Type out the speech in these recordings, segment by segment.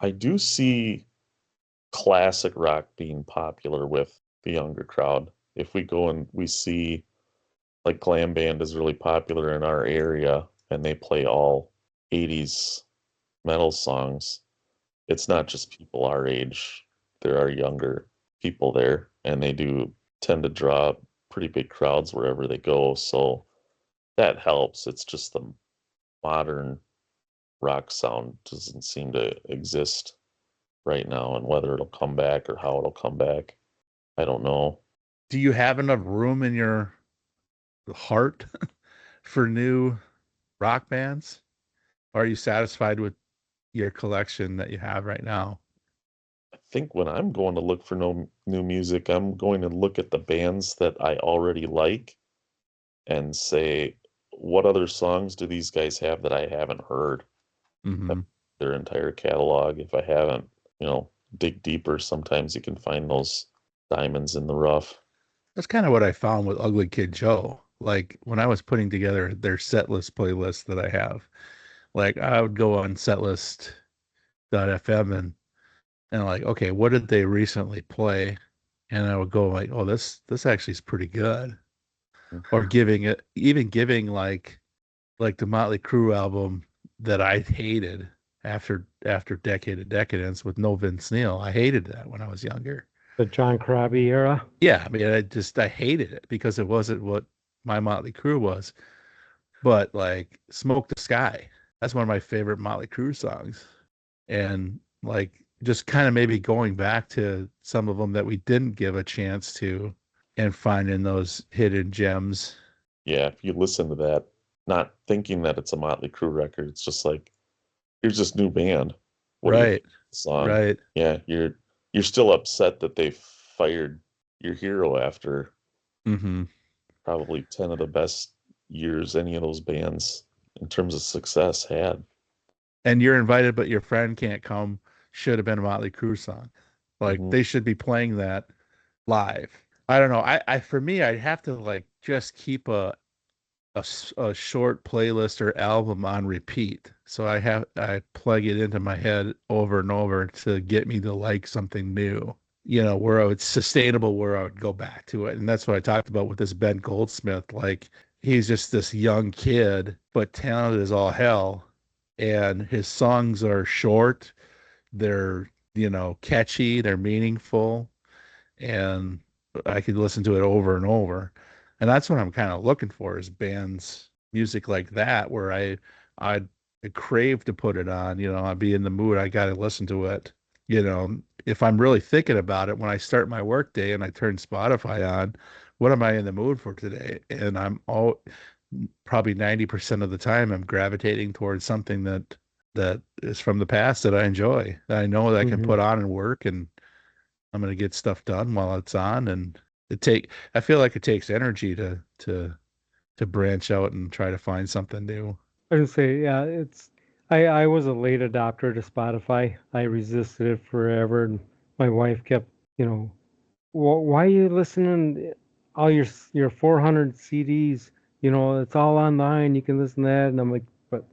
I do see classic rock being popular with the younger crowd. If we go and we see like glam band is really popular in our area and they play all 80s metal songs, it's not just people our age. There are younger people there and they do tend to draw pretty big crowds wherever they go. So that helps. It's just the modern rock sound doesn't seem to exist right now, and whether it'll come back or how it'll come back, I don't know. Do you have enough room in your heart for new rock bands? Or are you satisfied with your collection that you have right now? I think when I'm going to look for no new music, I'm going to look at the bands that I already like and say, what other songs do these guys have that I haven't heard? Hmm. Their entire catalog. If I haven't, dig deeper, sometimes you can find those diamonds in the rough. That's kind of what I found with Ugly Kid Joe. Like when I was putting together their set list playlist that I have, like I would go on setlist.fm and like, okay, what did they recently play? And I would go like, oh, this actually is pretty good. Or giving like the Motley Crue album that I hated after Decade of Decadence with no Vince Neil. I hated that when I was younger. The John Corabi era. Yeah, I mean, I hated it because it wasn't what my Motley Crue was. But like Smoke the Sky, that's one of my favorite Motley Crue songs. And like just kind of maybe going back to some of them that we didn't give a chance to and finding those hidden gems. Yeah, if you listen to that, not thinking that it's a Motley Crue record, it's just like, here's this new band. What do you Right, think of the song? right. Yeah, you're still upset that they fired your hero after Hmm. probably 10 of the best years any of those bands in terms of success had. And you're invited, but your friend can't come. Should have been a Motley Crue song. Like Hmm. they should be playing that live. I don't know. I for me, I'd have to like just keep a short playlist or album on repeat. So I plug it into my head over and over to get me to like something new. Where it's sustainable, where I would go back to it. And that's what I talked about with this Ben Goldsmith. Like he's just this young kid, but talented as all hell. And his songs are short, they're, catchy, they're meaningful, and I could listen to it over and over. And that's what I'm kind of looking for is bands music like that where I crave to put it on, I'd be in the mood, I got to listen to it. If I'm really thinking about it when I start my work day and I turn Spotify on, what am I in the mood for today? And I'm all probably 90% of the time I'm gravitating towards something that is from the past that I enjoy, that I know that I can Hmm. put on and work, and I'm going to get stuff done while it's on. And I feel like it takes energy to branch out and try to find something new. I would say, yeah, I was a late adopter to Spotify. I resisted it forever, and my wife kept, you know, why are you listening to all your 400 CDs? It's all online. You can listen to that. And I'm like, but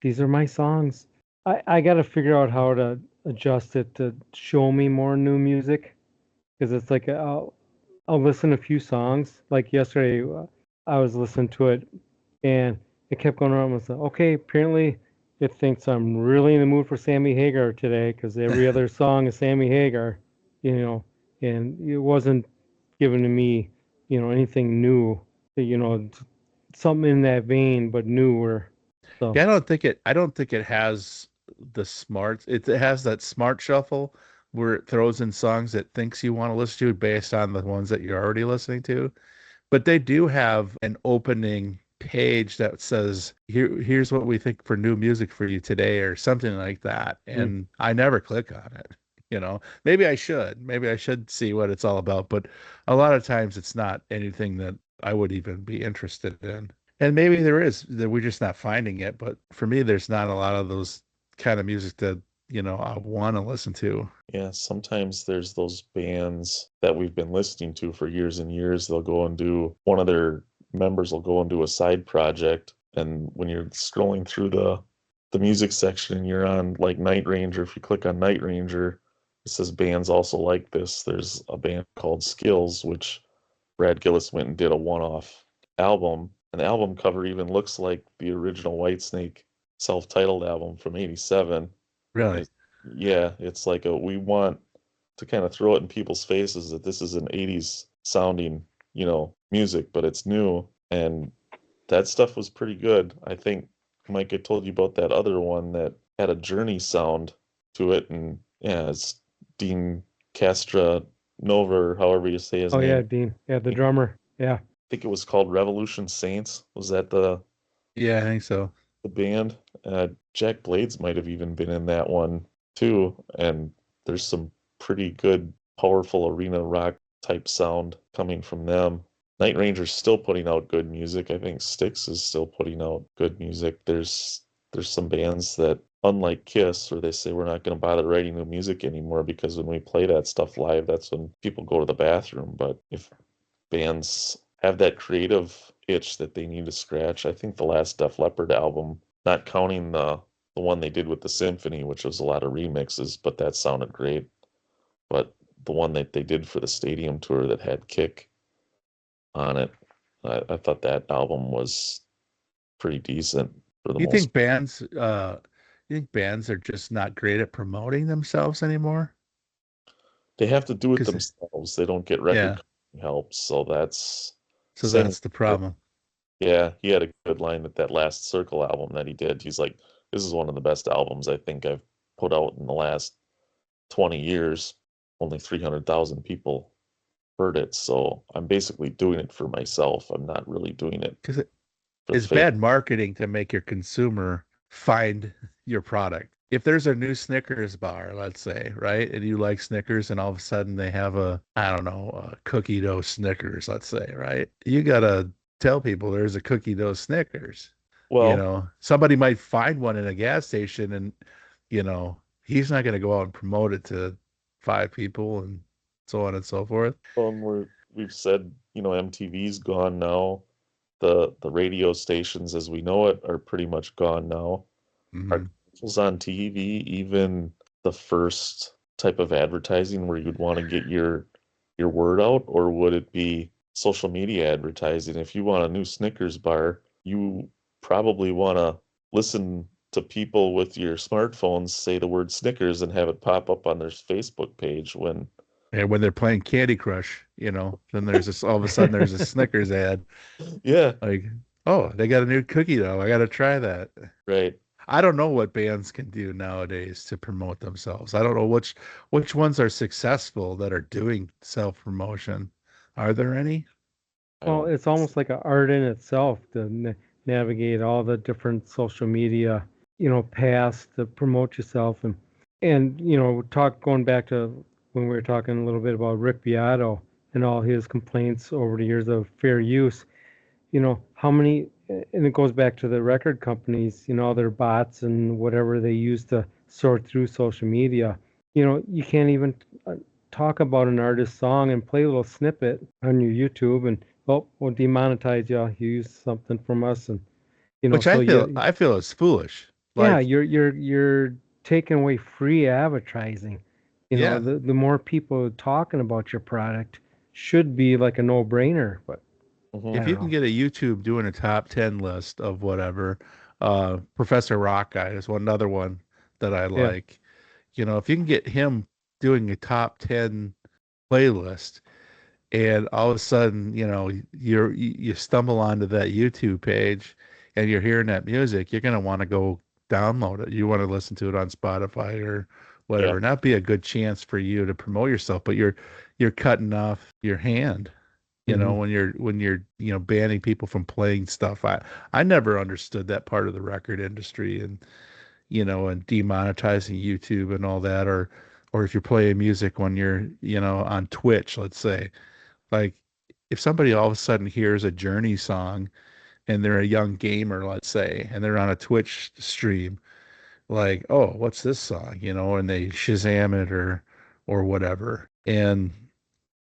these are my songs. I got to figure out how to adjust it to show me more new music because it's like I'll listen to a few songs. Like yesterday, I was listening to it and it kept going around. I was like, okay, apparently it thinks I'm really in the mood for Sammy Hagar today because every other song is Sammy Hagar, you know, and it wasn't giving to me, anything new, something in that vein, but newer. So, Yeah, I don't think it has the smart, it has that smart shuffle where it throws in songs it thinks you want to listen to based on the ones that you're already listening to. But they do have an opening page that says, here's what we think for new music for you today, or something like that. mm, And I never click on it. Maybe I should. Maybe I should see what it's all about. But a lot of times it's not anything that I would even be interested in. And maybe there is, that we're just not finding it. But for me, there's not a lot of those kind of music that, I want to listen to. Yeah, sometimes there's those bands that we've been listening to for years and years. They'll go and do one of their members will go and do a side project, and when you're scrolling through the music section and you're on like Night Ranger, if you click on Night Ranger, it says bands also like this. There's a band called Skills, which Brad Gillis went and did a one-off album. And the album cover even looks like the original Whitesnake self-titled album from '87. Really? It's, yeah, it's like we want to kind of throw it in people's faces that this is an '80s sounding, music, but it's new. And that stuff was pretty good. I think Mike, I told you about that other one that had a Journey sound to it, and yeah, it's Dean Castra Nova, or however you say his Oh yeah, name. Dean. Yeah, the I drummer. Yeah. think it was called Revolution Saints. Was that Yeah, I think so. the band? Jack Blades might have even been in that one too. And there's some pretty good, powerful arena rock type sound coming from them. Night Ranger's still putting out good music. I think Styx is still putting out good music. There's some bands that, unlike Kiss, where they say we're not going to bother writing new music anymore because when we play that stuff live, that's when people go to the bathroom. But if bands have that creative itch that they need to scratch, I think the last Def Leppard album, not counting the one they did with the symphony, which was a lot of remixes, but that sounded great. But the one that they did for the stadium tour that had Kick on it, I thought that album was pretty decent for the You most. think bands are just not great at promoting themselves anymore? They have to do it Because themselves. They don't get record yeah, company help, so that's so same. that's the problem. Yeah, he had a good line at that last Circle album that he did. He's like, "This is one of the best albums I think I've put out in the last 20 years. Only 300,000 people heard it, so I'm basically doing it for myself. I'm not really doing it Because for the it's fame." bad marketing to make your consumer find your product. If there's a new Snickers bar, let's say, right, and you like Snickers, and all of a sudden they have I don't know, a cookie dough Snickers, let's say, right? You gotta tell people there's a cookie dough Snickers. Well, Somebody might find one in a gas station, and he's not gonna go out and promote it to five people and so on and so forth. we've said, MTV's gone now. The radio stations as we know it are pretty much gone now. Are Hmm. commercials on TV even the first type of advertising where you'd want to get your word out, or would it be social media advertising? If you want a new Snickers bar, you probably want to listen to people with your smartphones say the word Snickers and have it pop up on their Facebook page when, And when they're playing Candy Crush, then there's this all of a sudden there's a Snickers ad. yeah, Like, oh, they got a new cookie dough. I got to try that. right. I don't know what bands can do nowadays to promote themselves. I don't know which ones are successful that are doing self-promotion. Are there any? I Well, don't, it's almost like an art in itself to navigate all the different social media, paths to promote yourself, and talk going back to when we were talking a little bit about Rick Beato and all his complaints over the years of fair use. How many, and it goes back to the record companies, their bots and whatever they use to sort through social media. You can't even talk about an artist's song and play a little snippet on your YouTube, and oh, we'll demonetize you. You used something from us, and Which so you, I feel is foolish. yeah, Like, you're taking away free advertising. yeah, The more people talking about your product should be like a no-brainer, but I mhm, if don't you can know. get a YouTube doing a top 10 list of whatever, Professor Rock Guy is one another one that I Yeah. like. If you can get him doing a top 10 playlist, and all of a sudden, you stumble onto that YouTube page and you're hearing that music, you're gonna want to go download it. You want to listen to it on Spotify or yeah, whatever. And that'd be a good chance for you to promote yourself, but you're cutting off your hand, Hmm. when you're banning people from playing stuff. I never understood that part of the record industry, and demonetizing YouTube and all that, or if you're playing music when you're, on Twitch, let's say, like, if somebody all of a sudden hears a Journey song and they're a young gamer, let's say, and they're on a Twitch stream, like, oh, what's this song? And they Shazam it or whatever. And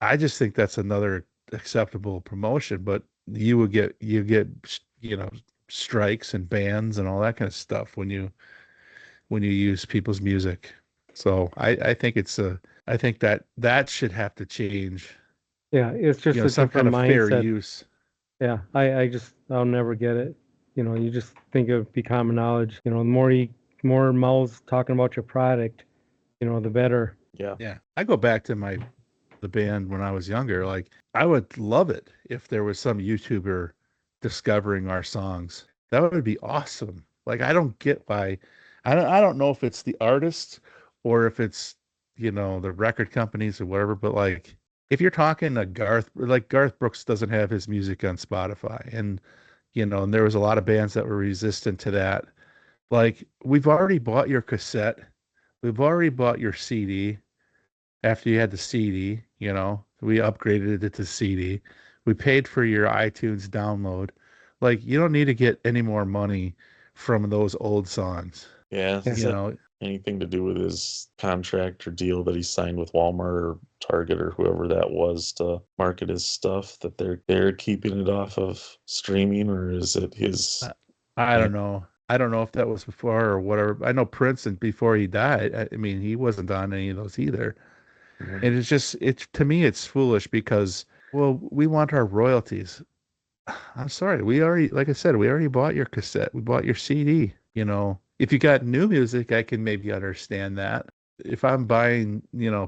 I just think that's another acceptable promotion, but you get, strikes and bans and all that kind of stuff when you use people's music. So I think I think that should have to change. Yeah, it's just a Some kind different of fair mindset. use. Yeah, I'll never get it. You just think it would be common knowledge. The more mouths talking about your product, the better. Yeah. Yeah, I go back to the band when I was younger. Like I would love it if there was some YouTuber discovering our songs. That would be awesome. Like I don't get why I don't know if it's the artists or if it's the record companies or whatever, but like if you're talking to Garth Brooks doesn't have his music on Spotify and and there was a lot of bands that were resistant to that. Like we've already bought your cassette, we've already bought your CD after you had the CD, we upgraded it to CD. We paid for your iTunes download. Like you don't need to get any more money from those old songs. Yeah. Yeah. Is that anything to do with his contract or deal that he signed with Walmart or Target or whoever that was to market his stuff, that they're keeping it off of streaming, or is it his? I don't know. I don't know if that was before or whatever. I know Prince, and before he died, I mean, he wasn't on any of those either. Mhm. And it's to me, it's foolish because, well, we want our royalties. I'm sorry. Like I said, we already bought your cassette. We bought your CD. If you got new music, I can maybe understand that. If I'm buying,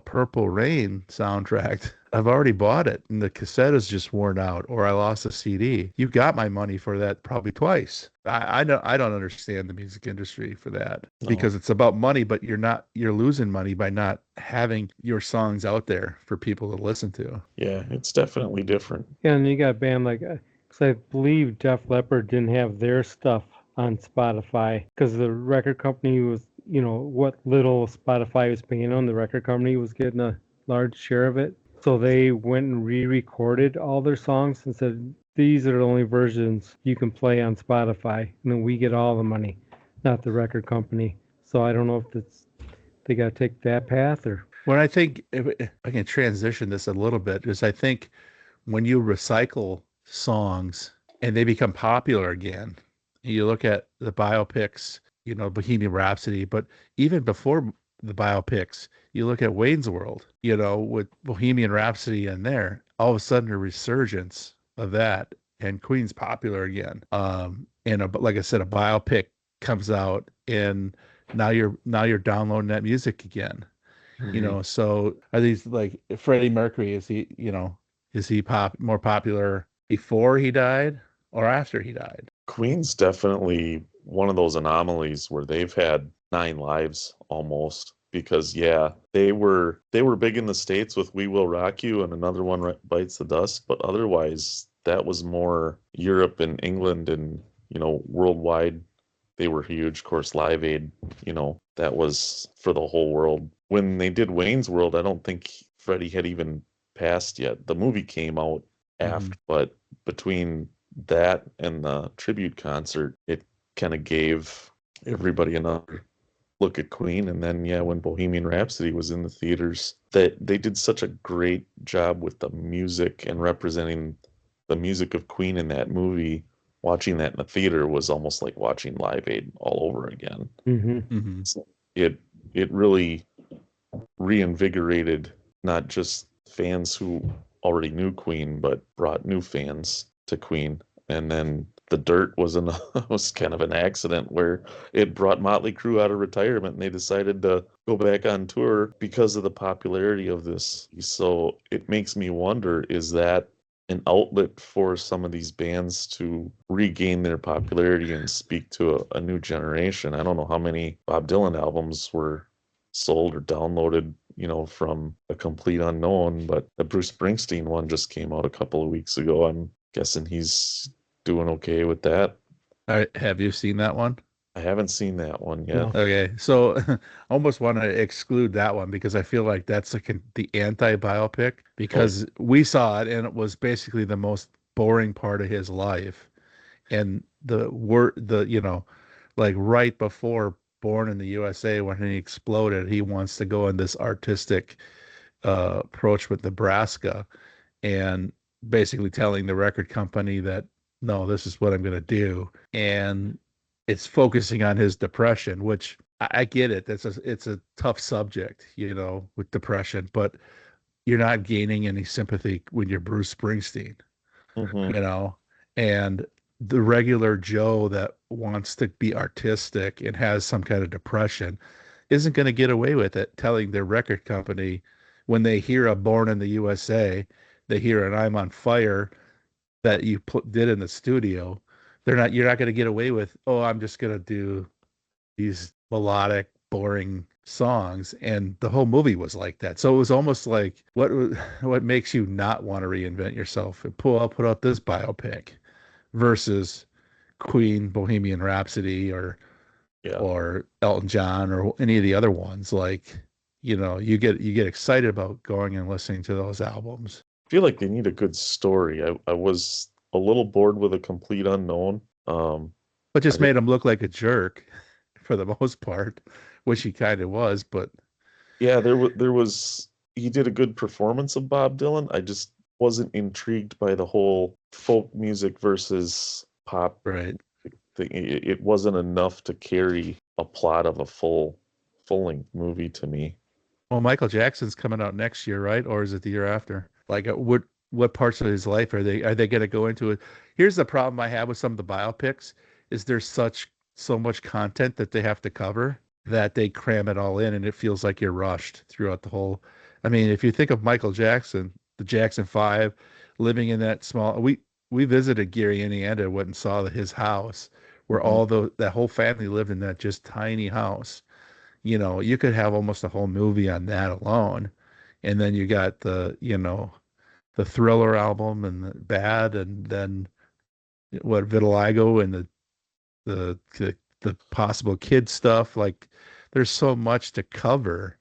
Purple Rain soundtrack, I've already bought it and the cassette is just worn out or I lost a CD. You got my money for that probably twice. I don't understand the music industry for that No. because it's about money, but you're losing money by not having your songs out there for people to listen to. Yeah, it's definitely different. Yeah, and you got a band like, because I believe Def Leppard didn't have their stuff on Spotify because the record company was, what little Spotify was paying on, the record company was getting a large share of it. So they went and re-recorded all their songs and said, these are the only versions you can play on Spotify, and then we get all the money, not the record company. So I don't know if they got to take that path or. When I think if I can transition this a little bit, is I think when you recycle songs and they become popular again, you look at the biopics, Bohemian Rhapsody, but even before the biopics, you look at Wayne's World, with Bohemian Rhapsody in there, all of a sudden a resurgence of that and Queen's popular again. Like I said, a biopic comes out and now you're downloading that music again. Mhm. So are these like Freddie Mercury? Is he more popular before he died or after he died? Queen's definitely one of those anomalies where they've had 9 lives almost, because yeah, they were big in the States with We Will Rock You and Another One Bites the Dust, but otherwise that was more Europe and England, and worldwide they were huge. Of course, Live Aid, that was for the whole world. When they did Wayne's World, I don't think Freddie had even passed yet. The movie came out Mhm. after, but between that and the tribute concert, it kind of gave everybody another look at Queen. And then, yeah, when Bohemian Rhapsody was in the theaters, that they did such a great job with the music and representing the music of Queen in that movie. Watching that in the theater was almost like watching Live Aid all over again. Mm-hmm. Mhm. So it really reinvigorated not just fans who already knew Queen, but brought new fans to Queen. And then The Dirt was kind of an accident where it brought Motley Crue out of retirement, and they decided to go back on tour because of the popularity of this. So it makes me wonder, is that an outlet for some of these bands to regain their popularity and speak to a new generation? I don't know how many Bob Dylan albums were sold or downloaded, from a complete unknown, but the Bruce Springsteen one just came out a couple of weeks ago. I'm guessing he's doing okay with that. All right, have you seen that one? I haven't seen that one yet. No. Okay, so I almost want to exclude that one because I feel like that's the anti-biopic Oh, because we saw it and it was basically the most boring part of his life. And like right before Born in the USA, when he exploded, he wants to go in this artistic approach with Nebraska and basically telling the record company that no, this is what I'm going to do. And it's focusing on his depression, which I get it. It's a tough subject, with depression, but you're not gaining any sympathy when you're Bruce Springsteen, Hmm. you know, and the regular Joe that wants to be artistic and has some kind of depression isn't going to get away with it telling their record company when they hear a Born in the USA, they hear an I'm on Fire that you did in the studio. You're not going to get away with, oh, I'm just going to do these melodic, boring songs. And the whole movie was like that. So it was almost like, what makes you not want to reinvent yourself and put out this biopic versus Queen, Bohemian Rhapsody, Yeah. or Elton John, or any of the other ones. Like, you get excited about going and listening to those albums. I feel like they need a good story. I was a little bored with a complete unknown. But I just think, made him look like a jerk for the most part, which he kind of was. But yeah, there was he did a good performance of Bob Dylan. I just wasn't intrigued by the whole folk music versus pop right. thing. It wasn't enough to carry a plot of a full-length movie to me. Well, Michael Jackson's coming out next year, right? Or is it the year after? Like, what parts of his life are they going to go into it? Here's the problem I have with some of the biopics: is there's so much content that they have to cover that they cram it all in, and it feels like you're rushed throughout the whole. I mean, if you think of Michael Jackson, the Jackson Five, living in that small, we visited Gary, Indiana, went and saw his house where Hmm. that whole family lived in that just tiny house. You could have almost a whole movie on that alone. And then you got the Thriller album and the Bad, and then what, Vitiligo, and the possible kid stuff. Like, there's so much to cover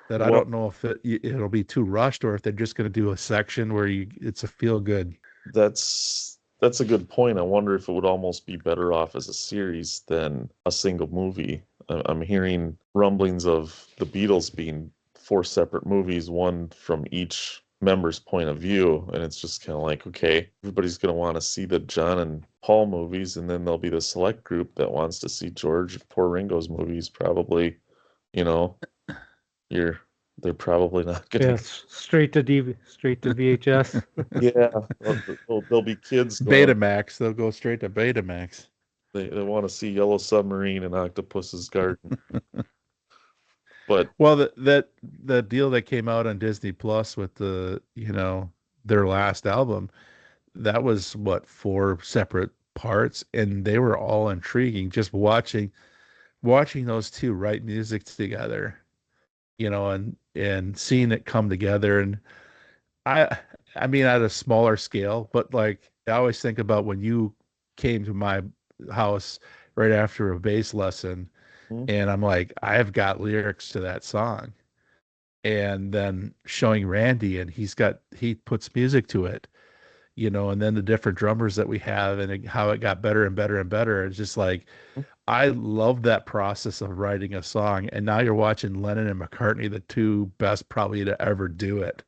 that I Well, don't know if it'll be too rushed, or if they're just going to do a section where it's a feel good. that's a good point. I wonder if it would almost be better off as a series than a single movie. I'm hearing rumblings of the Beatles being four separate movies, one from each member's point of view, and it's just kind of like, okay, everybody's going to want to see the John and Paul movies, and then there'll be the select group that wants to see George, poor Ringo's movies. Probably, you know, you're they're probably not going to. Yes, straight to VHS. Yeah, there'll be kids going. Betamax, they'll go straight to Betamax. They want to see Yellow Submarine and Octopus's Garden. But Well, the deal that came out on Disney Plus with their last album, that was what, four separate parts, and they were all intriguing. Just watching those two write music together, and seeing it come together. And I I mean, at a smaller scale, but like, I always think about when you came to my house right after a bass lesson, mm, and I'm like, I've got lyrics to that song. And then showing Randy, and he puts music to it, and then the different drummers that we have, and how it got better and better and better. It's just like, I love that process of writing a song. And now you're watching Lennon and McCartney, the two best probably to ever do it.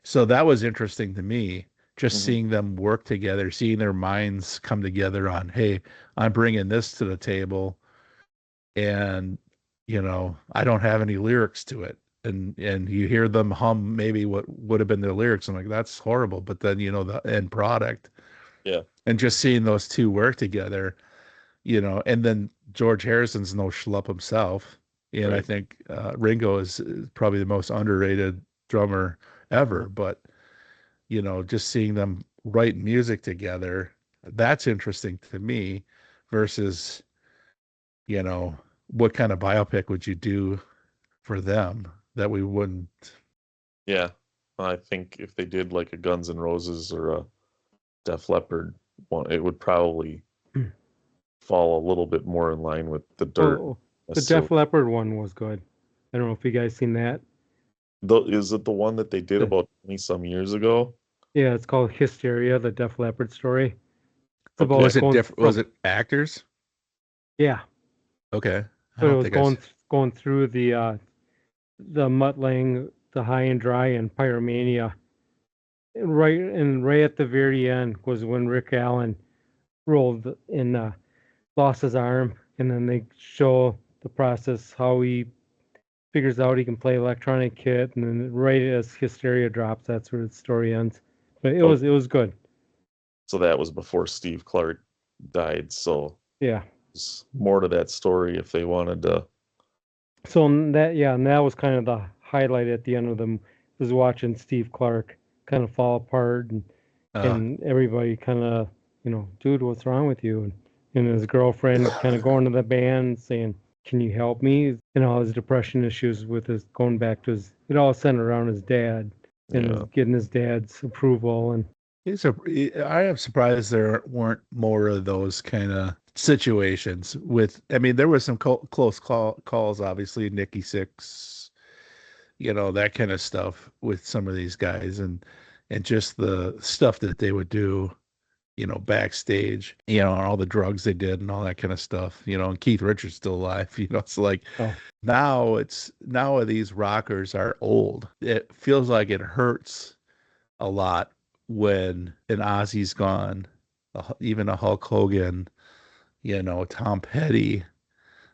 So that was interesting to me, just mhm, seeing them work together, seeing their minds come together on, hey, I'm bringing this to the table, and I don't have any lyrics to it. And you hear them hum maybe what would have been their lyrics. I'm like, that's horrible. But then, the end product, yeah, and just seeing those two work together, and then George Harrison's no schlup himself. And I right. think Ringo is probably the most underrated drummer Mhm. ever. But, just seeing them write music together, that's interesting to me versus, you know, what kind of biopic would you do for them that we wouldn't? Yeah, I think if they did like a Guns N' Roses or a Def Leppard one, it would probably fall a little bit more in line with the Dirt. Oh, the Necessarily, Def Leppard one was good. I don't know if you guys seen that. is it the one that they did The, about 20 some years ago? yeah, it's called Hysteria, the Def Leppard story. It's Okay, about Was it going different? Was from, it actors? yeah, Okay. I but it don't was think I. going through the Mutt Lange, the High and Dry, and Pyromania, right at the very end was when Rick Allen rolled and lost his arm, and then they show the process how he figures out he can play electronic kit, and then right as Hysteria drops, that's where the story ends. But it Oh, was good. so that was before Steve Clark died. So Yeah. there's more to that story if they wanted to. So and that was kind of the highlight at the end of them was watching Steve Clark kind of fall apart Uh, and everybody kind of, dude, what's wrong with you? And his girlfriend kind of going to the band saying, can you help me? And all his depression issues with his going back to it all centered around his dad and Yeah. getting his dad's approval. And I am surprised there weren't more of those kind of situations with, I mean, there was some close calls, obviously, Nikki Sixx, that kind of stuff with some of these guys and just the stuff that they would do, backstage, and all the drugs they did and all that kind of stuff, and Keith Richards still alive, it's like oh, now these rockers are old. It feels like it hurts a lot when an Ozzy's gone, even a Hulk Hogan, Tom Petty,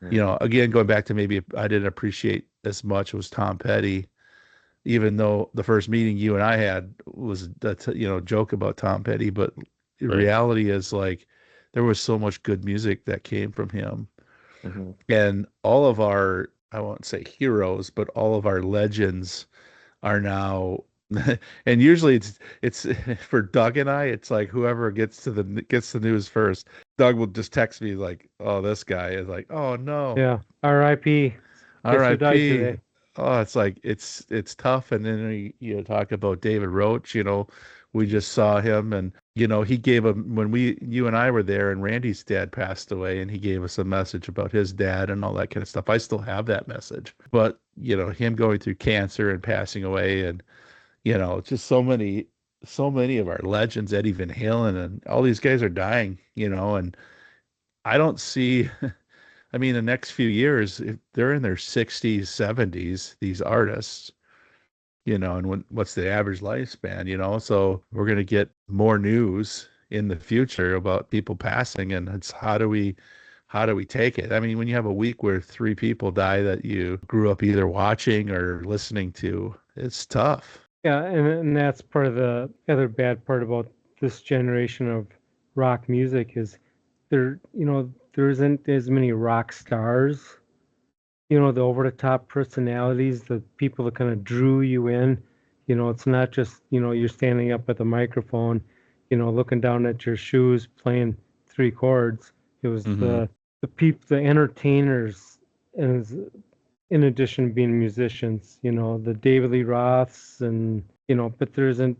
again, going back to maybe I didn't appreciate as much was Tom Petty, even though the first meeting you and I had was that, joke about Tom Petty, but the Right. reality is like there was so much good music that came from him. Mm-hmm. And all of our, I won't say heroes, but all of our legends are now and usually it's for Doug and I, it's like whoever gets the news first. Doug will just text me like, "Oh, this guy," is like, "Oh no, yeah, R.I.P. Guess who died R.I.P." today? Oh, it's like it's tough. And then you talk about David Roach. We just saw him, and he gave him when you and I were there, and Randy's dad passed away, and he gave us a message about his dad and all that kind of stuff. I still have that message, but him going through cancer and passing away, and just so many of our legends, Eddie Van Halen, and all these guys are dying, and I don't see, I mean, the next few years, if they're in their 60s, 70s, these artists, and what's the average lifespan, so we're going to get more news in the future about people passing, and it's how do we take it? I mean, when you have a week where 3 people die that you grew up either watching or listening to, it's tough. Yeah, and that's part of the other bad part about this generation of rock music is there isn't as many rock stars. The over the top personalities, the people that kind of drew you in. It's not just, you're standing up at the microphone, looking down at your shoes, playing 3 chords. It was Hmm. the entertainers, and in addition to being musicians, the David Lee Roths and, but there isn't,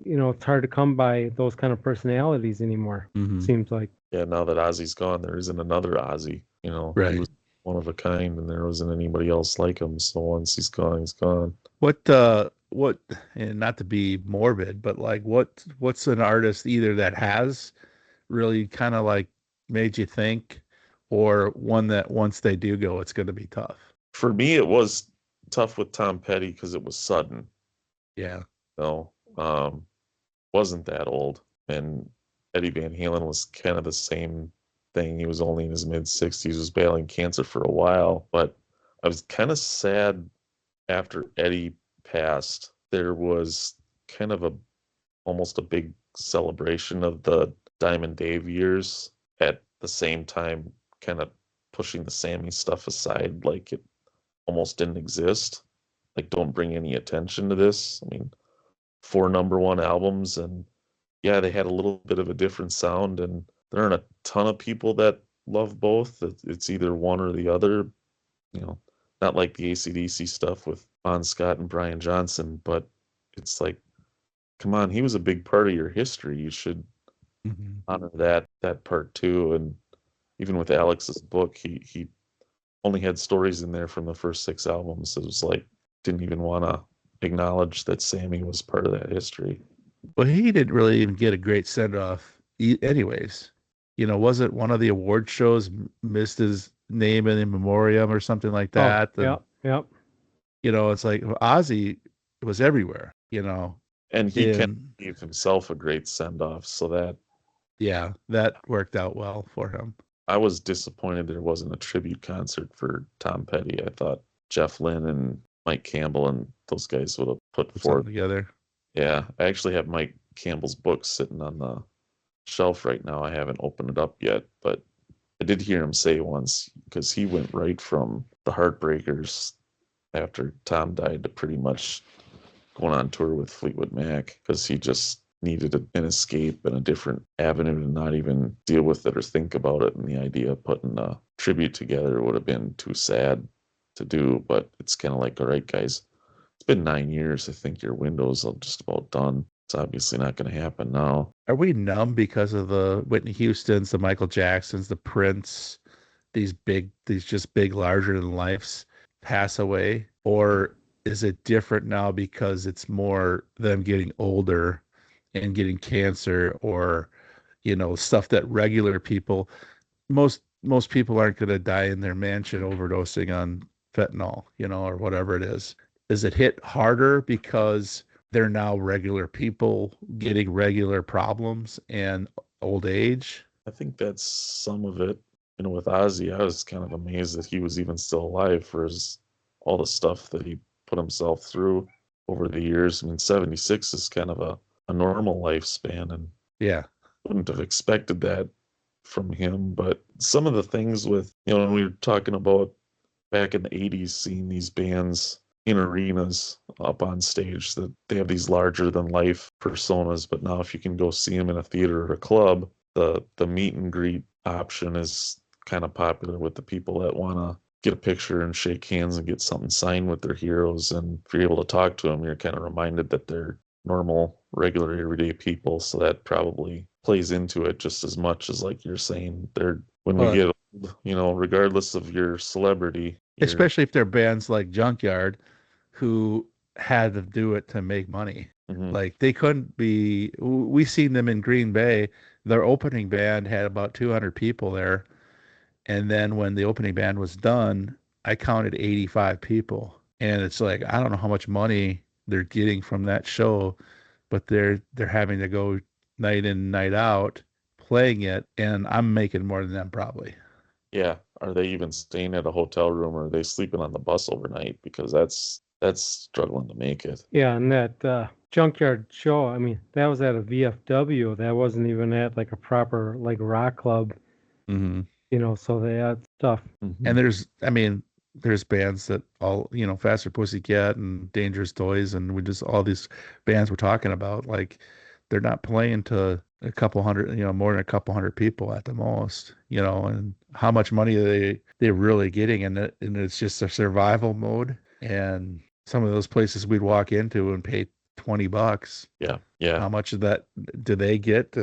it's hard to come by those kind of personalities anymore, Hmm. seems like. Yeah, now that Ozzy's gone, there isn't another Ozzy. He Right. was one of a kind, and there wasn't anybody else like him. So once he's gone, he's gone. What, and not to be morbid, but like what's an artist either that has really kind of like made you think, or one that once they do go, it's going to be tough? For me, it was tough with Tom Petty because it was sudden. Yeah. No, wasn't that old, and Eddie Van Halen was kind of the same thing. He was only in his mid 60s, was battling cancer for a while, but I was kind of sad after Eddie passed. There was kind of almost a big celebration of the Diamond Dave years at the same time, kind of pushing the Sammy stuff aside like it almost didn't exist. Like, don't bring any attention to this. I mean, 4 number 1 albums, and yeah, they had a little bit of a different sound, and there aren't a ton of people that love both. It's either one or the other, you know, not like the AC/DC stuff with Bon Scott and Brian Johnson, but it's like, come on, he was a big part of your history. You should Hmm. honor that part too. And even with Alex's book, he only had stories in there from the first 6 albums. It was like didn't even want to acknowledge that Sammy was part of that history. Well, he didn't really even get a great send off, anyways. Wasn't one of the award shows missed his name in memoriam or something like Oh, that? yeah, And yeah. it's like Ozzy was everywhere. And he can in give himself a great send off. So that yeah, that worked out well for him. I was disappointed there wasn't a tribute concert for Tom Petty. I thought Jeff Lynne and Mike Campbell and those guys would have put Put forth. something together. Yeah, I actually have Mike Campbell's book sitting on the shelf right now. I haven't opened it up yet, but I did hear him say once because he went right from the Heartbreakers after Tom died to pretty much going on tour with Fleetwood Mac because he just needed an escape and a different avenue to not even deal with it or think about it. And the idea of putting a tribute together would have been too sad to do. But it's kind of like, all right, guys, it's been 9 years. I think your window's just about done. It's obviously not going to happen now. Are we numb because of the Whitney Houstons, the Michael Jacksons, the Prince, these just big, larger than lifes pass away? Or is it different now because it's more them getting older and getting cancer or, stuff that regular people, most people aren't going to die in their mansion overdosing on fentanyl, or whatever it is. Is it hit harder because they're now regular people getting regular problems and old age? I think that's some of it. With Ozzy, I was kind of amazed that he was even still alive for all the stuff that he put himself through over the years. I mean, 76 is kind of a normal lifespan, and Yeah. wouldn't have expected that from him. But some of the things with, when we were talking about back in the 80s, seeing these bands in arenas up on stage, that they have these larger than life personas. But now, if you can go see them in a theater or a club, the meet and greet option is kind of popular with the people that want to get a picture and shake hands and get something signed with their heroes. And if you're able to talk to them, you're kind of reminded that they're normal, regular, everyday people. So that probably plays into it just as much as, like you're saying, when we But get old, regardless of your celebrity, especially if they're bands like Junkyard who had to do it to make money. Mhm. Like they couldn't be, we seen them in Green Bay. Their opening band had about 200 people there. And then when the opening band was done, I counted 85 people. And it's like, I don't know how much money they're getting from that show, but they're having to go night in, night out playing it, and I'm making more than them probably. Yeah. Are they even staying at a hotel room, or are they sleeping on the bus overnight? Because that's struggling to make it. Yeah, and that Junkyard show, I mean, that was at a VFW. That wasn't even at like a proper like rock club, Mm-hmm. So they had stuff. And Mhm. there's bands that all, Faster Pussycat and Dangerous Toys, and all these bands we're talking about, like they're not playing to a couple hundred, more than a couple hundred people at the most, and how much money they're really getting, and it's just a survival mode. And some of those places we'd walk into and pay $20. Yeah. Yeah. How much of that do they get?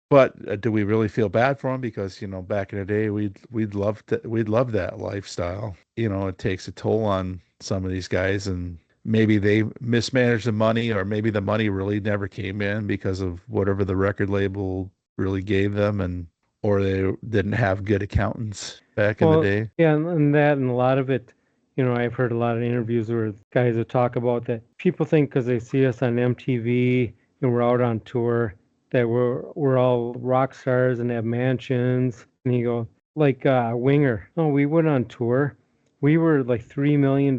But do we really feel bad for them? Because back in the day, we'd love that lifestyle. It takes a toll on some of these guys, and maybe they mismanaged the money, or maybe the money really never came in because of whatever the record label really gave them, or they didn't have good accountants back in the Well, day. yeah, and a lot of it, I've heard a lot of interviews where guys will talk about that. People think because they see us on MTV and we're out on tour that we're all rock stars and have mansions. And you go like Winger. No, we went on tour. We were like $3 million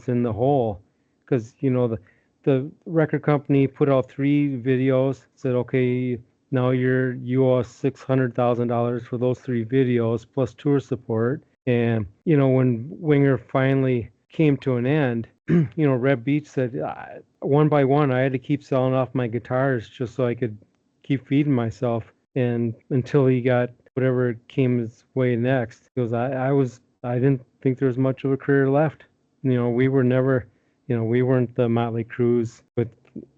in the hole because the record company put out 3 videos. Said okay, now you owe us $600,000 for those 3 videos plus tour support. And when Winger finally came to an end, Red Beach said one by one I had to keep selling off my guitars just so I could keep feeding myself. And until he got whatever came his way next, because I didn't think there was much of a career left. We were never, we weren't the Motley Crues with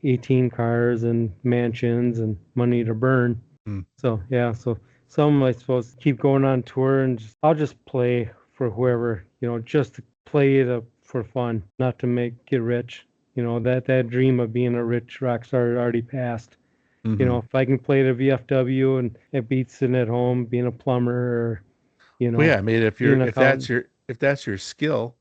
18 cars and mansions and money to burn. Hmm. So yeah, so some I suppose keep going on tour and I'll just play for whoever, just to play it for fun, not to get rich. That dream of being a rich rock star already passed. Mhm. If I can play the VFW and it beats sitting at home being a plumber or, Well, yeah, I mean, being an if that's accountant. your skill,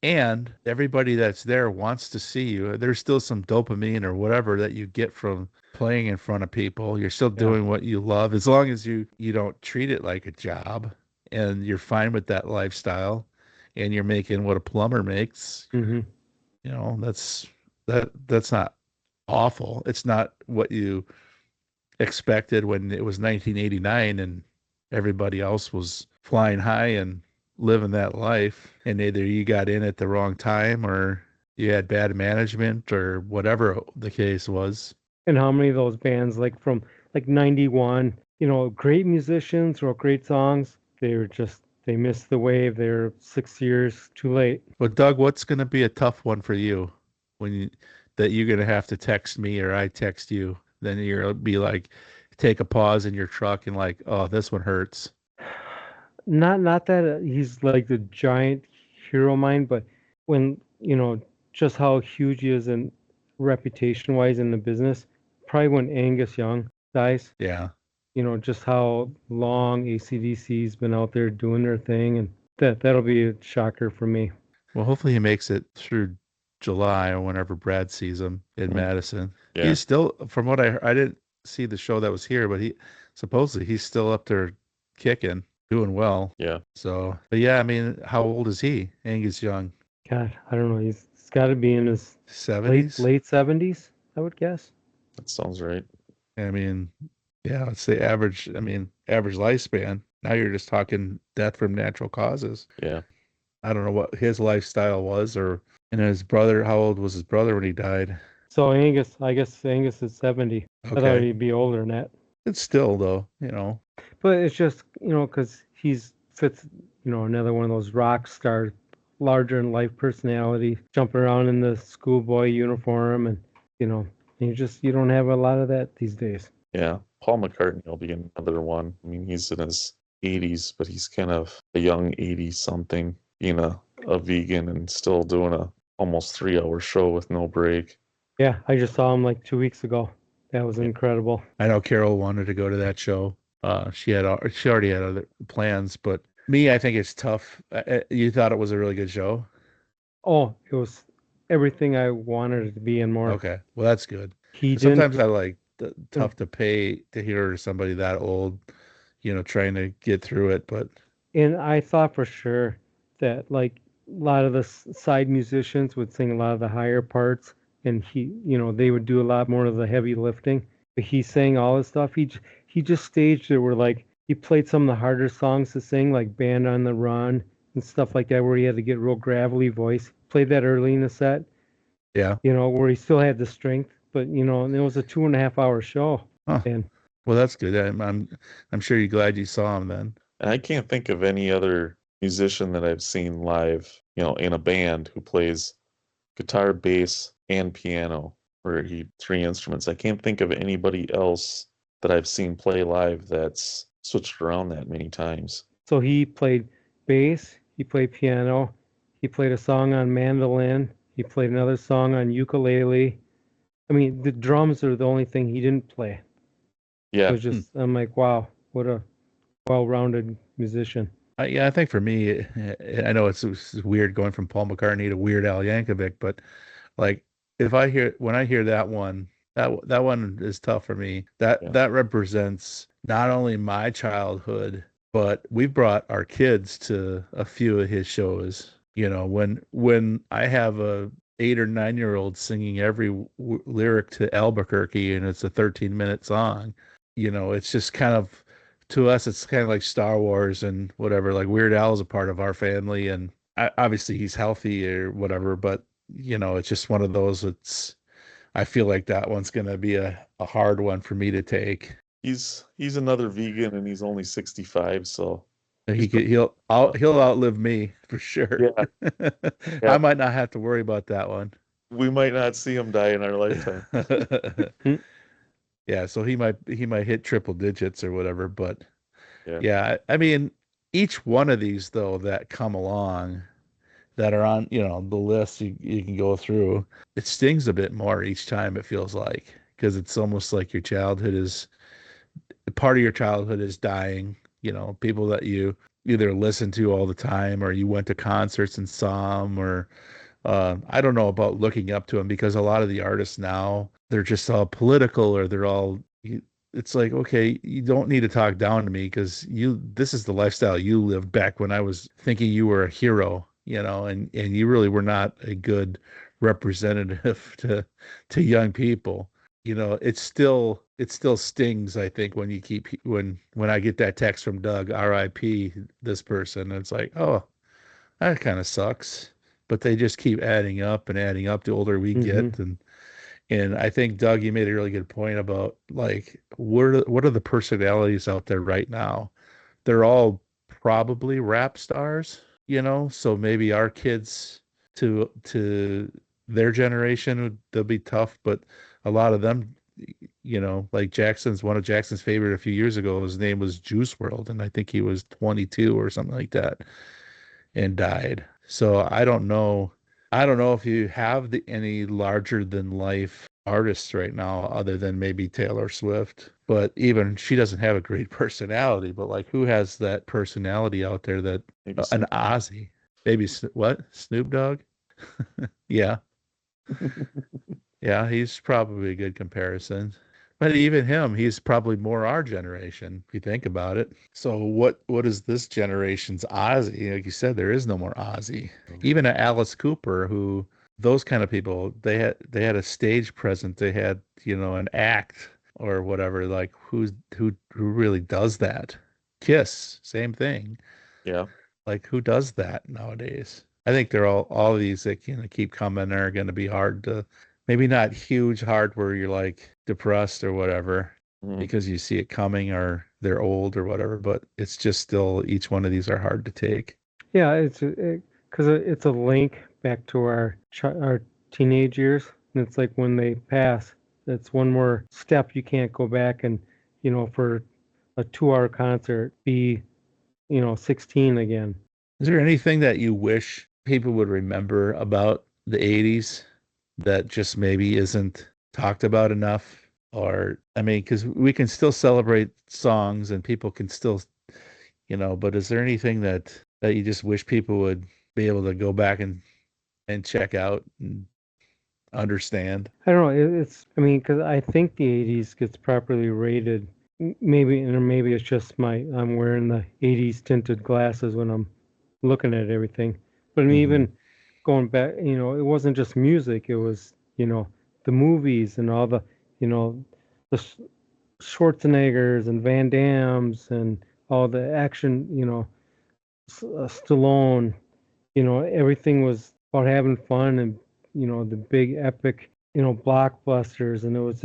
And everybody that's there wants to see you. There's still some dopamine or whatever that you get from playing in front of people. You're still Yeah. doing what you love as long as you don't treat it like a job and you're fine with that lifestyle and you're making what a plumber makes. Hmm. That's not awful. It's not what you expected when it was 1989 and everybody else was flying high and living that life. And either you got in at the wrong time or you had bad management or whatever the case was. And how many of those bands, like from like 91, great musicians, wrote great songs. They missed the wave. They're 6 years too late. But Doug, what's going to be a tough one for you when that you're going to have to text me or I text you? Then you'll be like, take a pause in your truck and like, oh, this one hurts. Not that he's like the giant hero of mine, but when, just how huge he is in reputation wise in the business, probably when Angus Young dies, Yeah. Just how long ACDC's been out there doing their thing, and that'll be a shocker for me. Well, hopefully he makes it through July or whenever Brad sees him in Madison. Yeah. He's still, from what I didn't see the show that was here, but supposedly he's still up there kicking, doing well. Yeah. So, but yeah, I mean, how old is he? Angus Young, God, I don't know. He's got to be in his 70s. late 70s, I would guess. That sounds right. I mean, yeah, let's say average. I mean, average lifespan. Now you're just talking death from natural causes. Yeah. I don't know what his lifestyle was, and his brother. How old was his brother when he died? So I guess Angus is 70. I thought Okay, he'd be older than that. it's still though, But it's just, because he's fits, another one of those rock star, larger in life personality, jumping around in the schoolboy uniform, and you don't have a lot of that these days. Yeah. Paul McCartney will be another one. I mean, he's in his 80s, but he's kind of a young 80 something, being a vegan and still doing a almost 3 hour show with no break. Yeah, I just saw him like 2 weeks ago. That was incredible. I know Carol wanted to go to that show. She already had other plans, but me, I think it's tough. You thought it was a really good show? Oh, it was everything I wanted it to be and more. Okay, well that's good. He didn't. Sometimes I like tough to pay to hear somebody that old, trying to get through it. But And I thought for sure that like a lot of the side musicians would sing a lot of the higher parts, and they would do a lot more of the heavy lifting. But he sang all his stuff. He just staged it where like he played some of the harder songs to sing, like Band on the Run and stuff like that, where he had to get real gravelly voice. Played that early in the set, yeah, where he still had the strength. But and it was a 2.5 hour show. huh. And Well, that's good. I'm sure you're glad you saw him then. And I can't think of any other musician that I've seen live, in a band who plays guitar, bass, and piano, where he three instruments. I can't think of anybody else that I've seen play live that's switched around that many times. so he played bass, he played piano, he played a song on mandolin, he played another song on ukulele. I mean, the drums are the only thing he didn't play. It Yeah. was just, I'm like, wow, what a well-rounded musician. Yeah, I think for me, I know it's weird going from Paul McCartney to Weird Al Yankovic, but like when I hear that one, that one is tough for me. Yeah. That represents not only my childhood, but we've brought our kids to a few of his shows. When I have a 8 or 9 year old singing every lyric to Albuquerque and it's a 13-minute song, it's just kind of, to us, it's kind of like Star Wars and whatever. Like Weird Al is a part of our family, and obviously he's healthy or whatever. But it's just one of those. I feel like that one's gonna be a hard one for me to take. He's another vegan and he's only 65, so He'll outlive me for sure. Yeah. I might not have to worry about that one. We might not see him die in our lifetime. Yeah, so he might hit triple digits or whatever, but Yeah. I mean, each one of these though that come along that are on, the list you can go through, it stings a bit more each time, it feels like, because it's almost like part of your childhood is dying, people that you either listened to all the time or you went to concerts and saw them, or I don't know about looking up to them, because a lot of the artists now, they're just all political, or they're all, it's like, okay, you don't need to talk down to me, because this is the lifestyle you lived back when I was thinking you were a hero, and you really were not a good representative to young people. It still stings, I think, when when I get that text from Doug, RIP this person, and it's like, oh, that kind of sucks. But they just keep adding up and adding up the older we Mm-hmm. get. And I think, Doug, you made a really good point about, like, what are the personalities out there right now? They're all probably rap stars, so maybe our kids, to their generation, they'll be tough, but a lot of them, like one of Jackson's favorite a few years ago, his name was Juice World, and I think he was 22 or something like that, and died. So I don't know. I don't know if you have any larger than life artists right now, other than maybe Taylor Swift. But even she doesn't have a great personality. But, like, who has that personality out there, that Maybe an Snoop. Ozzy, maybe what, Snoop Dogg? Yeah, yeah, he's probably a good comparison. But even him, he's probably more our generation, if you think about it. So what is this generation's Ozzy? Like you said, there is no more Ozzy. Even a Alice Cooper, who, those kind of people, they had a stage presence, they had, an act or whatever. Like, who really does that? Kiss, same thing. Yeah. Like, who does that nowadays? I think they're all of these that keep coming are going to be hard to, maybe not huge hard where you're like depressed or whatever Mm. because you see it coming, or they're old or whatever, but it's just still, each one of these are hard to take. Yeah, because it's a link back to our teenage years, and it's like when they pass, it's one more step. You can't go back and, for a 2-hour concert, be 16 again. Is there anything that you wish people would remember about the 80s that just maybe isn't talked about enough? Or, I mean, because we can still celebrate songs and people can still, but is there anything that you just wish people would be able to go back and check out and understand? I don't know. I mean, because I think the 80s gets properly rated. Maybe it's just I'm wearing the 80s tinted glasses when I'm looking at everything. But I mean, Hmm. even going back, it wasn't just music. It was, the movies and all you know, the Schwarzeneggers and Van Dams and all the action, Stallone, everything was about having fun and, the big epic, blockbusters. And it was,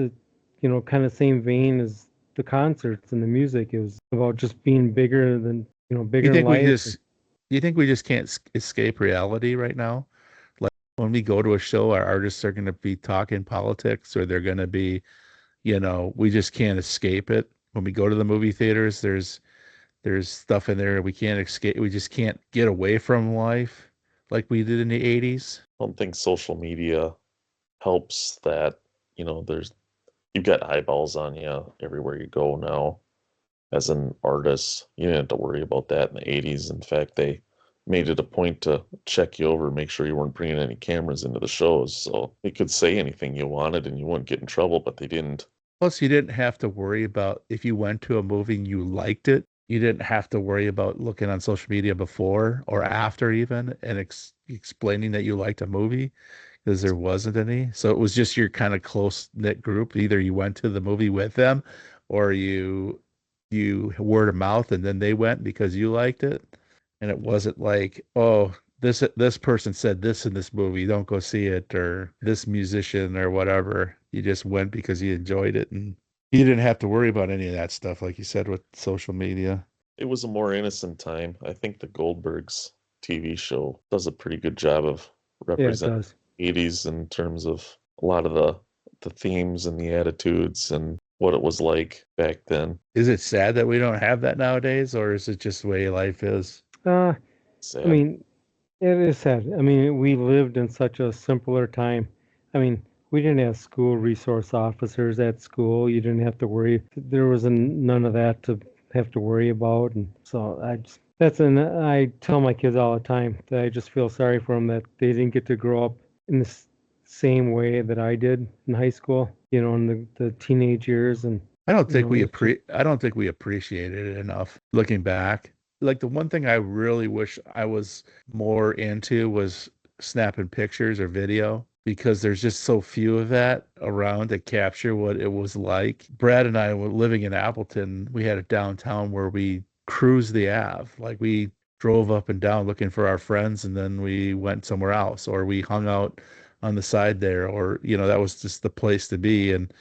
kind of same vein as the concerts and the music. It was about just being bigger than, You bigger than think we life. just you think we just can't escape reality right now? Like, when we go to a show, our artists are going to be talking politics, or they're going to be, we just can't escape it. When we go to the movie theaters, there's stuff in there we can't escape. We just can't get away from life like we did in the 80s. I don't think social media helps that. There's you've got eyeballs on you everywhere you go now. As an artist, you didn't have to worry about that in the 80s. In fact, they made it a point to check you over, make sure you weren't bringing any cameras into the shows. So you could say anything you wanted and you wouldn't get in trouble, but they didn't. Plus, you didn't have to worry about, if you went to a movie and you liked it, you didn't have to worry about looking on social media before or after even and explaining that you liked a movie, because there wasn't any. So it was just your kind of close knit group. Either you went to the movie with them, or you word of mouth, and then they went because you liked it. And it wasn't like, oh, this person said this in this movie, don't go see it, or this musician or whatever. You just went because you enjoyed it, and you didn't have to worry about any of that stuff, like you said, with social media. It was a more innocent time. I think the Goldbergs TV show does a pretty good job of Yeah, it representing does. 80s in terms of a lot of the themes and the attitudes and what it was like back then. Is it sad that we don't have that nowadays, or is it just the way life is? I Sad. mean, it is sad. I mean, we lived in such a simpler time. I mean, we didn't have school resource officers at school. You didn't have to worry. There was none of that to have to worry about. And so I tell my kids all the time that I just feel sorry for them that they didn't get to grow up in the same way that I did in high school, in the teenage years. And, I don't think we appreciated it enough looking back. Like the one thing I really wish I was more into was snapping pictures or video because there's just so few of that around to capture what it was like. Brad and I were living in Appleton. We had a downtown where we cruised the Ave. Like we drove up and down looking for our friends and then we went somewhere else or we hung out on the side there or that was just the place to be. And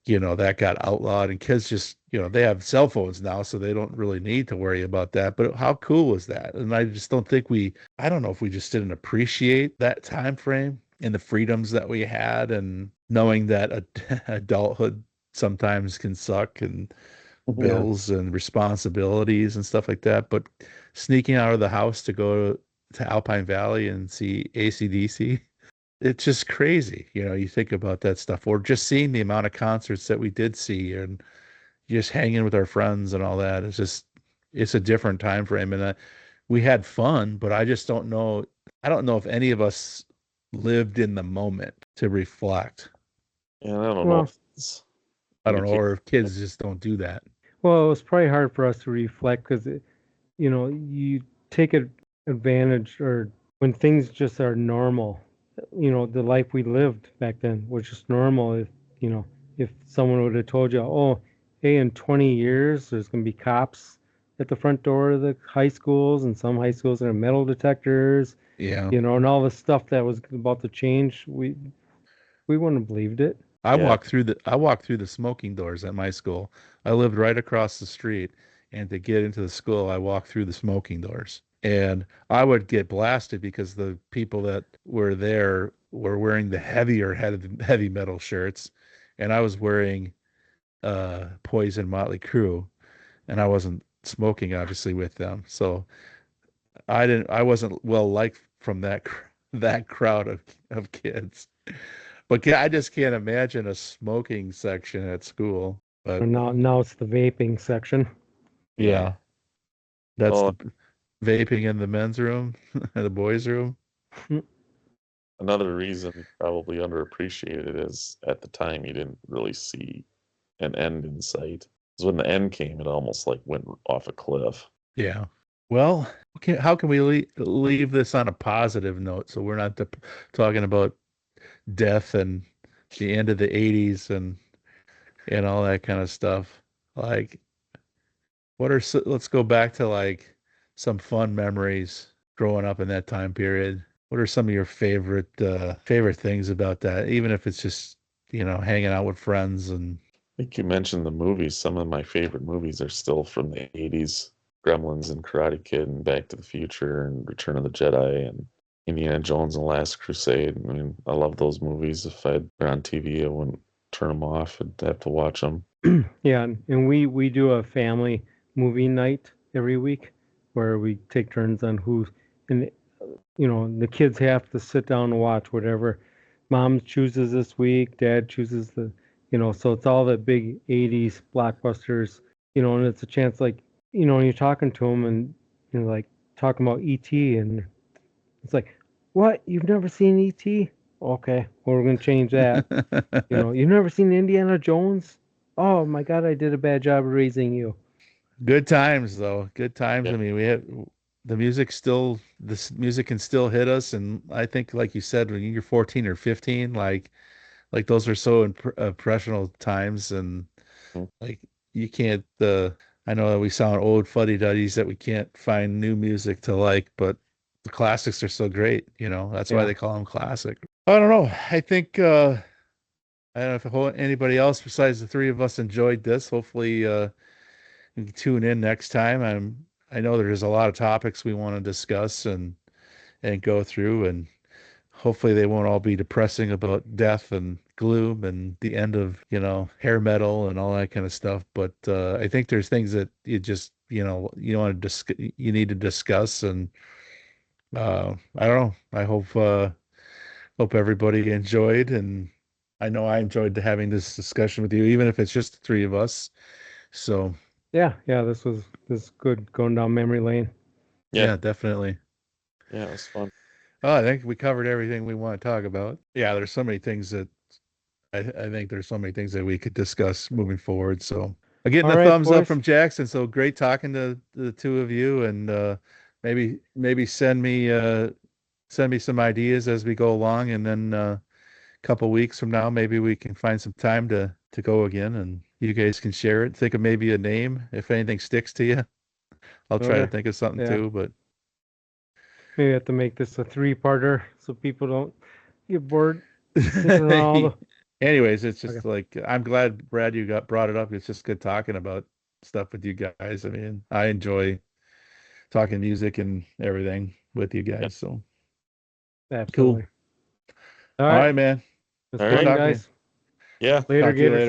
that got outlawed and kids just, they have cell phones now, so they don't really need to worry about that. But how cool was that? And I just don't think I don't know if we just didn't appreciate that time frame and the freedoms that we had and knowing that adulthood sometimes can suck and Yeah. bills and responsibilities and stuff like that. But sneaking out of the house to go to Alpine Valley and see AC/DC, it's just crazy. You think about that stuff, or just seeing the amount of concerts that we did see and just hanging with our friends and all that. It's a different time frame. And we had fun, but I just don't know. I don't know if any of us lived in the moment to reflect. And I don't know Well, if it's I when don't you know, can't. or if kids just don't do that. well, it was probably hard for us to reflect because, you take advantage or when things just are normal, the life we lived back then was just normal. If someone would have told you, oh, hey, in 20 years, there's going to be cops at the front door of the high schools, and some high schools are metal detectors, Yeah. and all the stuff that was about to change, we wouldn't have believed it. Yeah, I walked through the smoking doors at my school. I lived right across the street, and to get into the school, I walked through the smoking doors. And I would get blasted because the people that were there were wearing the heavy metal shirts, and I was wearing Poison Motley Crue, and I wasn't smoking obviously with them. So I wasn't well liked from that crowd of kids. But I just can't imagine a smoking section at school. But And now it's the vaping section. yeah. yeah, that's Well, the vaping in the men's room, the boys' room. another reason probably underappreciated is at the time you didn't really see an end in sight. Because when the end came, it almost like went off a cliff. Yeah. Well, how can we leave this on a positive note so we're not talking about death and the end of the 80s and all that kind of stuff? Like, let's go back to like some fun memories growing up in that time period. What are some of your favorite things about that? Even if it's just, hanging out with friends and I think you mentioned the movies. Some of my favorite movies are still from the 80s. Gremlins and Karate Kid and Back to the Future and Return of the Jedi and Indiana Jones and the Last Crusade. I mean, I love those movies. If they're on TV, I wouldn't turn them off. I'd have to watch them. Yeah, and we do a family movie night every week where we take turns on and the kids have to sit down and watch whatever mom chooses this week, dad chooses so it's all the big 80s blockbusters, and it's a chance like, you're talking to them and like talking about ET, and it's like, what? You've never seen ET? Okay, well, we're gonna change that. You've never seen Indiana Jones? Oh my God, I did a bad job of raising you. good times though. Good times. Yeah. I mean, this music can still hit us, and I think, like you said, when you're 14 or 15, like those are so impressional times, and Mhm. like you can't. I know that we sound old fuddy-duddies that we can't find new music to like, but the classics are so great. That's why Yeah. they call them classic. I don't know. I think I don't know if anybody else besides the three of us enjoyed this. Hopefully, you can tune in next time. I know there's a lot of topics we want to discuss and go through, and hopefully they won't all be depressing about death and gloom and the end of, hair metal and all that kind of stuff. But I think there's things that you want to you need to discuss. And I don't know. I hope everybody enjoyed, and I know I enjoyed having this discussion with you, even if it's just the three of us. So Yeah, this is good going down memory lane. Yeah. definitely. Yeah, it was fun. Oh, I think we covered everything we want to talk about. Yeah, there's so many things that I think there's so many things that we could discuss moving forward. So I'm getting All a right, thumbs up boys. from Jackson. So great talking to the two of you, and maybe send me some ideas as we go along, and then a couple weeks from now, maybe we can find some time to go again, and you guys can share it. Think of maybe a name if anything sticks to you. I'll try to Okay. think of something Yeah. too, but Maybe I have to make this a 3-parter so people don't get bored sitting around all the. anyways, it's Okay. just like I'm glad Brad you got brought it up. It's just good talking about stuff with you guys. I mean, I enjoy talking music and everything with you Yeah. guys. So cool. Absolutely. All All right. right, man. It's All Good right. fun, talking to you. guys. Yeah. Later, Talk to you Gators. later.